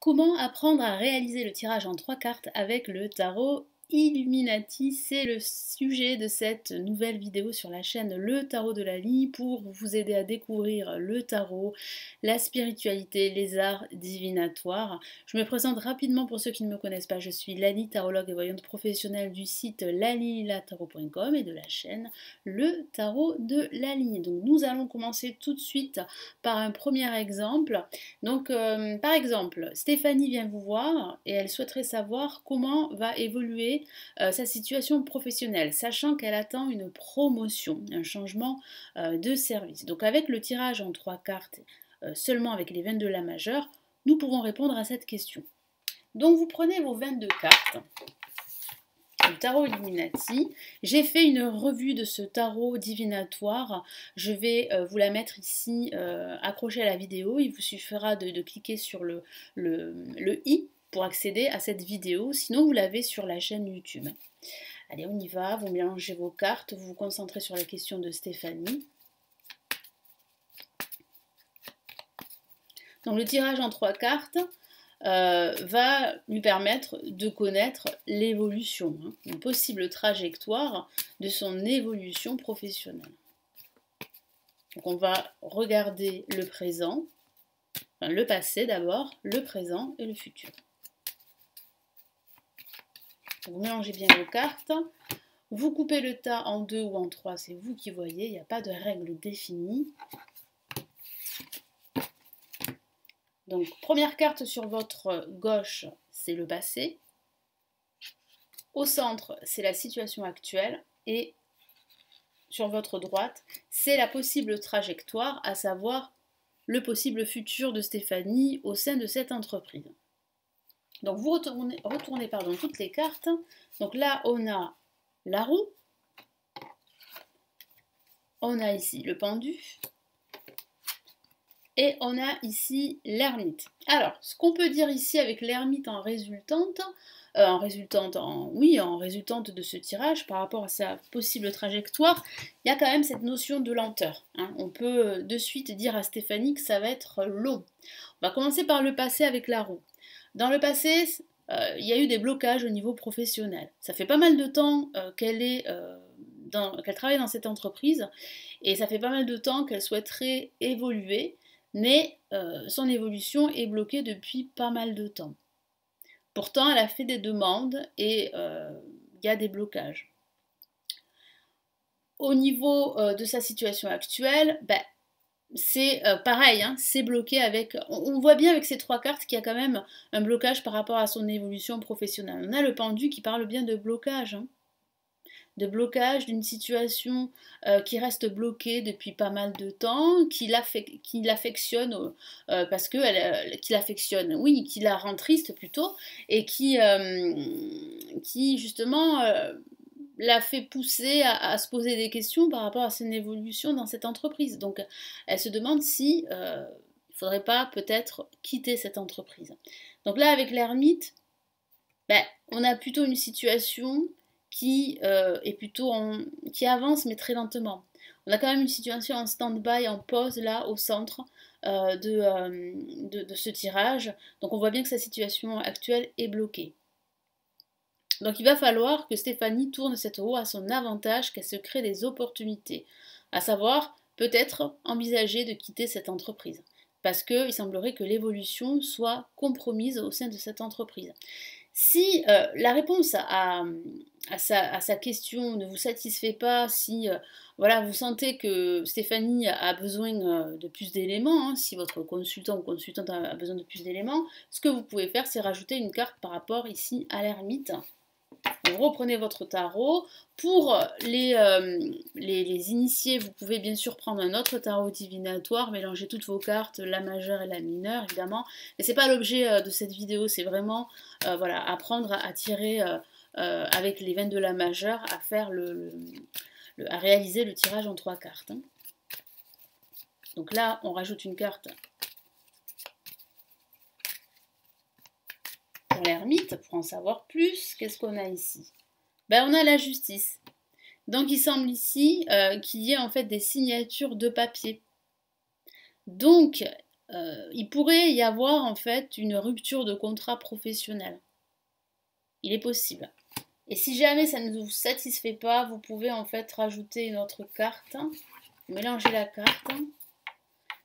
Comment apprendre à réaliser le tirage en 3 cartes avec le tarot Illuminati? C'est le sujet de cette nouvelle vidéo sur la chaîne Le Tarot de Lali pour vous aider à découvrir le tarot, la spiritualité, les arts divinatoires. Je me présente rapidement pour ceux qui ne me connaissent pas. Je suis Lali, tarologue et voyante professionnelle du site lalililatarot.com et de la chaîne Le Tarot de Lali. Donc nous allons commencer tout de suite par un premier exemple. Donc, par exemple, Stéphanie vient vous voir et elle souhaiterait savoir comment va évoluer sa situation professionnelle, sachant qu'elle attend une promotion, un changement de service. Donc, avec le tirage en 3 cartes, seulement avec les 22 la majeure, nous pouvons répondre à cette question. Donc, vous prenez vos 22 cartes. Le tarot Illuminati. J'ai fait une revue de ce tarot divinatoire. Je vais vous la mettre ici accrochée à la vidéo. Il vous suffira de cliquer sur le i pour accéder à cette vidéo. Sinon, vous l'avez sur la chaîne YouTube. Allez, on y va. Vous mélangez vos cartes. Vous vous concentrez sur la question de Stéphanie. Donc, le tirage en 3 cartes va lui permettre de connaître l'évolution, une possible trajectoire de son évolution professionnelle. Donc on va regarder le présent, enfin le passé d'abord, le présent et le futur. Vous mélangez bien vos cartes. Vous coupez le tas en 2 ou en 3, c'est vous qui voyez, il n'y a pas de règle définie. Donc, première carte sur votre gauche, c'est le passé. Au centre, c'est la situation actuelle. Et sur votre droite, c'est la possible trajectoire, à savoir le possible futur de Stéphanie au sein de cette entreprise. Donc, vous retournez toutes les cartes. Donc là, on a la roue. On a ici le pendu. Et on a ici l'ermite. Alors, ce qu'on peut dire ici avec l'ermite en résultante de ce tirage par rapport à sa possible trajectoire, il y a quand même cette notion de lenteur. On peut de suite dire à Stéphanie que ça va être long. On va commencer par le passé avec la roue. Dans le passé, il y a eu des blocages au niveau professionnel. Ça fait pas mal de temps qu'elle travaille dans cette entreprise et ça fait pas mal de temps qu'elle souhaiterait évoluer. Mais son évolution est bloquée depuis pas mal de temps. Pourtant, elle a fait des demandes et il y a des blocages. Au niveau de sa situation actuelle, c'est pareil, c'est bloqué avec... On voit bien avec ces 3 cartes qu'il y a quand même un blocage par rapport à son évolution professionnelle. On a le pendu qui parle bien de blocage. De blocage d'une situation qui reste bloquée depuis pas mal de temps, qui l'affectionne parce que qui l'affectionne, oui, qui la rend triste plutôt, et qui justement l'a fait pousser à se poser des questions par rapport à son évolution dans cette entreprise. Donc elle se demande si il ne faudrait pas peut-être quitter cette entreprise. Donc là avec l'ermite, on a plutôt une situation qui qui avance mais très lentement. On a quand même une situation en stand-by, en pause là au centre de ce tirage. Donc on voit bien que sa situation actuelle est bloquée. Donc il va falloir que Stéphanie tourne cette roue à son avantage, qu'elle se crée des opportunités. À savoir, peut-être envisager de quitter cette entreprise. Parce qu'il semblerait que l'évolution soit compromise au sein de cette entreprise. Si la réponse à sa question ne vous satisfait pas, si vous sentez que Stéphanie a besoin de plus d'éléments, si votre consultant ou consultante a besoin de plus d'éléments, ce que vous pouvez faire, c'est rajouter une carte par rapport ici à l'ermite. Vous reprenez votre tarot. Pour les initiés, vous pouvez bien sûr prendre un autre tarot divinatoire, mélanger toutes vos cartes, la majeure et la mineure, évidemment. Mais c'est pas l'objet de cette vidéo, c'est vraiment apprendre à tirer avec les 22 la majeure, à faire à réaliser le tirage en 3 cartes. Donc là, on rajoute une carte pour l'ermite, pour en savoir plus. Qu'est-ce qu'on a ici? On a la justice. Donc il semble ici qu'il y ait en fait des signatures de papier. Donc il pourrait y avoir en fait une rupture de contrat professionnel. Il est possible. Et si jamais ça ne vous satisfait pas, vous pouvez en fait rajouter une autre carte, mélanger la carte.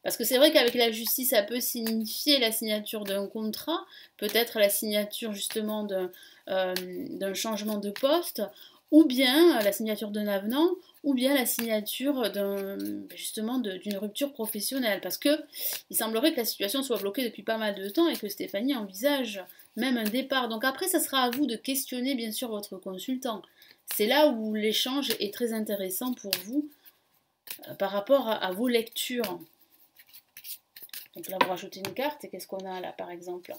Parce que c'est vrai qu'avec la justice, ça peut signifier la signature d'un contrat, peut-être la signature justement d'un changement de poste, ou bien la signature d'un avenant, ou bien la signature justement d'une rupture professionnelle. Parce que il semblerait que la situation soit bloquée depuis pas mal de temps et que Stéphanie envisage même un départ. Donc après, ça sera à vous de questionner bien sûr votre consultant. C'est là où l'échange est très intéressant pour vous par rapport à vos lectures. Donc là, vous rajoutez une carte, et qu'est-ce qu'on a là, par exemple?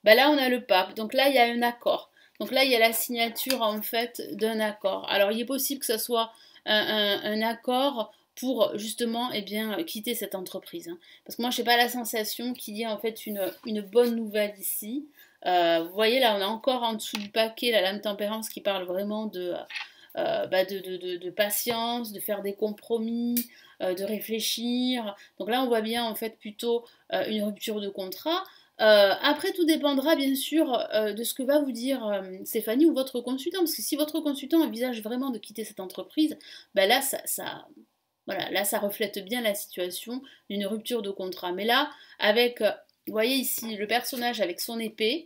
Ben là, on a le pape. Donc là, il y a un accord. Donc là, il y a la signature, en fait, d'un accord. Alors, il est possible que ce soit un accord pour, justement, eh bien, quitter cette entreprise. Hein. Parce que moi, je n'ai pas la sensation qu'il y ait, en fait, une bonne nouvelle ici. Vous voyez, là, on a encore en dessous du paquet la lame tempérance qui parle vraiment de patience, de faire des compromis, de réfléchir. Donc là, on voit bien en fait plutôt une rupture de contrat. Après, tout dépendra bien sûr de ce que va vous dire Stéphanie ou votre consultant. Parce que si votre consultant envisage vraiment de quitter cette entreprise, ben là, voilà, là, ça reflète bien la situation d'une rupture de contrat. Mais là, avec, vous voyez ici, le personnage avec son épée,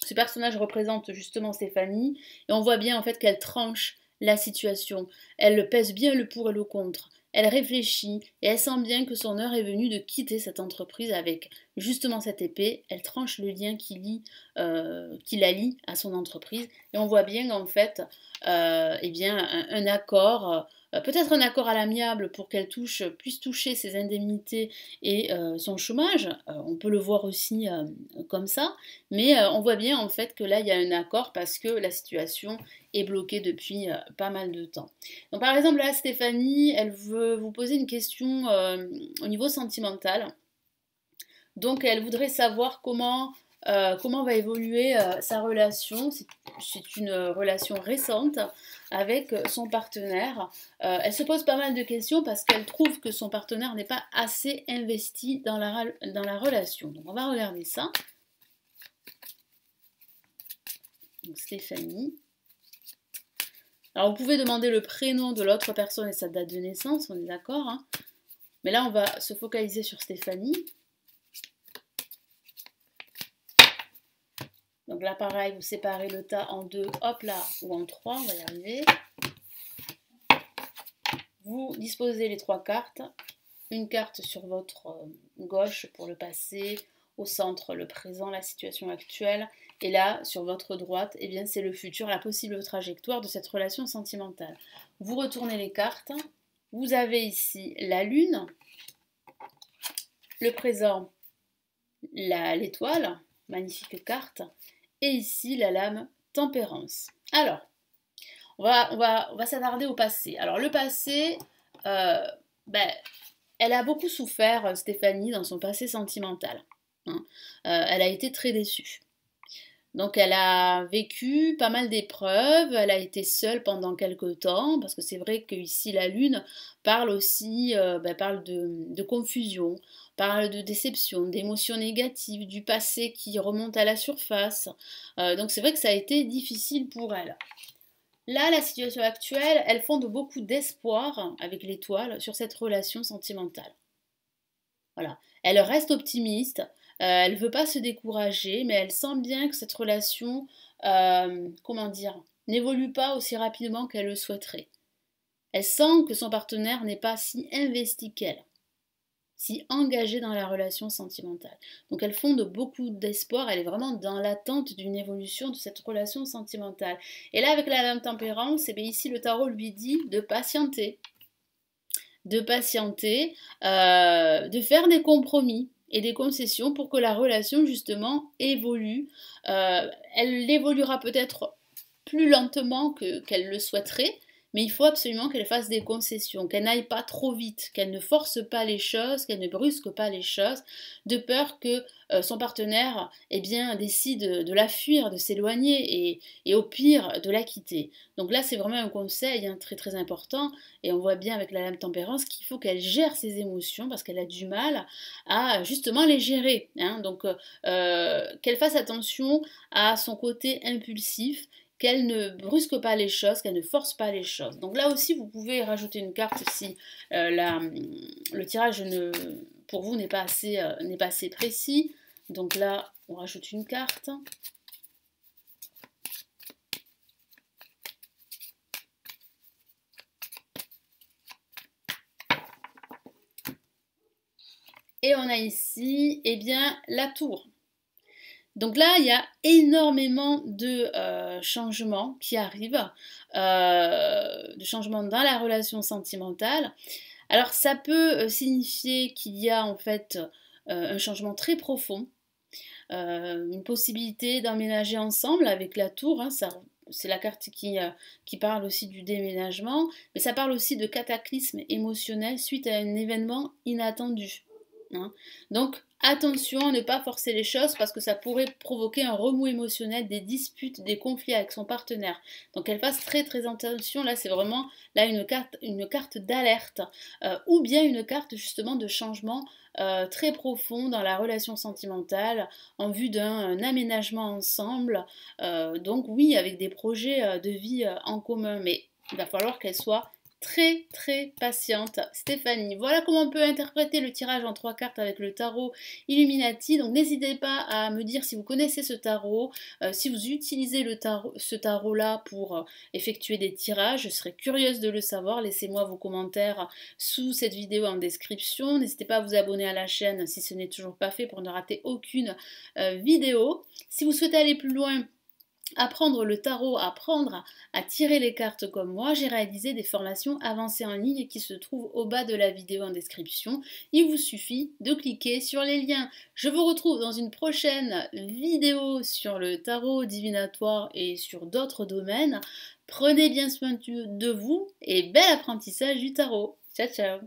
ce personnage représente justement Stéphanie, et on voit bien en fait qu'elle tranche la situation. Elle pèse bien le pour et le contre. Elle réfléchit et elle sent bien que son heure est venue de quitter cette entreprise avec justement cette épée. Elle tranche le lien qui la lie à son entreprise. Et on voit bien qu'en fait, eh bien, un accord, peut-être un accord à l'amiable pour qu'elle puisse toucher ses indemnités et son chômage. On peut le voir aussi comme ça. Mais on voit bien en fait que là, il y a un accord parce que la situation est bloquée depuis pas mal de temps. Donc par exemple, là, Stéphanie, elle veut vous poser une question au niveau sentimental. Donc elle voudrait savoir comment va évoluer sa relation. C'est une relation récente avec son partenaire. Elle se pose pas mal de questions parce qu'elle trouve que son partenaire n'est pas assez investi dans la relation. Donc on va regarder ça. Donc Stéphanie. Alors vous pouvez demander le prénom de l'autre personne et sa date de naissance, on est d'accord. Hein. Mais là on va se focaliser sur Stéphanie. Donc là pareil, vous séparez le tas en deux, hop là, ou en trois, on va y arriver. Vous disposez les trois cartes. Une carte sur votre gauche pour le passé, au centre le présent, la situation actuelle, et là sur votre droite, eh bien c'est le futur, la possible trajectoire de cette relation sentimentale. Vous retournez les cartes, vous avez ici la lune, le présent, l'étoile, magnifique carte, et ici la lame tempérance. Alors, on va s'attarder au passé. Alors le passé, elle a beaucoup souffert, Stéphanie, dans son passé sentimental. Hein. Elle a été très déçue. Donc elle a vécu pas mal d'épreuves, elle a été seule pendant quelques temps, parce que c'est vrai que ici la lune parle aussi parle de confusion, parle de déception, d'émotions négatives, du passé qui remonte à la surface. Donc c'est vrai que ça a été difficile pour elle. Là, la situation actuelle, elle fonde beaucoup d'espoir avec l'étoile sur cette relation sentimentale. Voilà. Elle reste optimiste, elle ne veut pas se décourager, mais elle sent bien que cette relation, comment dire, n'évolue pas aussi rapidement qu'elle le souhaiterait. Elle sent que son partenaire n'est pas si investi qu'elle, si engagée dans la relation sentimentale. Donc elle fonde beaucoup d'espoir, elle est vraiment dans l'attente d'une évolution de cette relation sentimentale. Et là, avec la lame tempérance, eh bien, ici le tarot lui dit de patienter, de faire des compromis et des concessions pour que la relation justement évolue. Elle évoluera peut-être plus lentement qu'elle le souhaiterait, mais il faut absolument qu'elle fasse des concessions, qu'elle n'aille pas trop vite, qu'elle ne force pas les choses, qu'elle ne brusque pas les choses, de peur que son partenaire eh bien, décide de la fuir, de s'éloigner et au pire de la quitter. Donc là, c'est vraiment un conseil hein, très très important, et on voit bien avec la lame tempérance qu'il faut qu'elle gère ses émotions parce qu'elle a du mal à justement les gérer. Hein. Donc qu'elle fasse attention à son côté impulsif, qu'elle ne brusque pas les choses, qu'elle ne force pas les choses. Donc là aussi, vous pouvez rajouter une carte si le tirage pour vous n'est pas assez précis. Donc là, on rajoute une carte. Et on a ici, eh bien, la tour. Donc là, il y a énormément de changements qui arrivent, de changements dans la relation sentimentale. Alors ça peut signifier qu'il y a en fait un changement très profond, une possibilité d'emménager ensemble avec la tour, hein, c'est la carte qui parle aussi du déménagement, mais ça parle aussi de cataclysme émotionnel suite à un événement inattendu. Hein. Donc attention à ne pas forcer les choses parce que ça pourrait provoquer un remous émotionnel, des disputes, des conflits avec son partenaire. Donc elle fasse très très attention, là c'est vraiment là une carte d'alerte ou bien une carte justement de changement très profond dans la relation sentimentale en vue d'un aménagement ensemble. Donc oui, avec des projets de vie en commun, mais il va falloir qu'elle soit très très patiente. Stéphanie, voilà comment on peut interpréter le tirage en 3 cartes avec le tarot Illuminati. Donc n'hésitez pas à me dire si vous connaissez ce tarot, si vous utilisez ce tarot là pour effectuer des tirages. Je serais curieuse de le savoir. Laissez-moi vos commentaires sous cette vidéo en description. N'hésitez pas à vous abonner à la chaîne si ce n'est toujours pas fait pour ne rater aucune vidéo. Si vous souhaitez aller plus loin, apprendre le tarot, apprendre à tirer les cartes comme moi, j'ai réalisé des formations avancées en ligne qui se trouvent au bas de la vidéo en description. Il vous suffit de cliquer sur les liens. Je vous retrouve dans une prochaine vidéo sur le tarot divinatoire et sur d'autres domaines. Prenez bien soin de vous et bel apprentissage du tarot. Ciao ciao.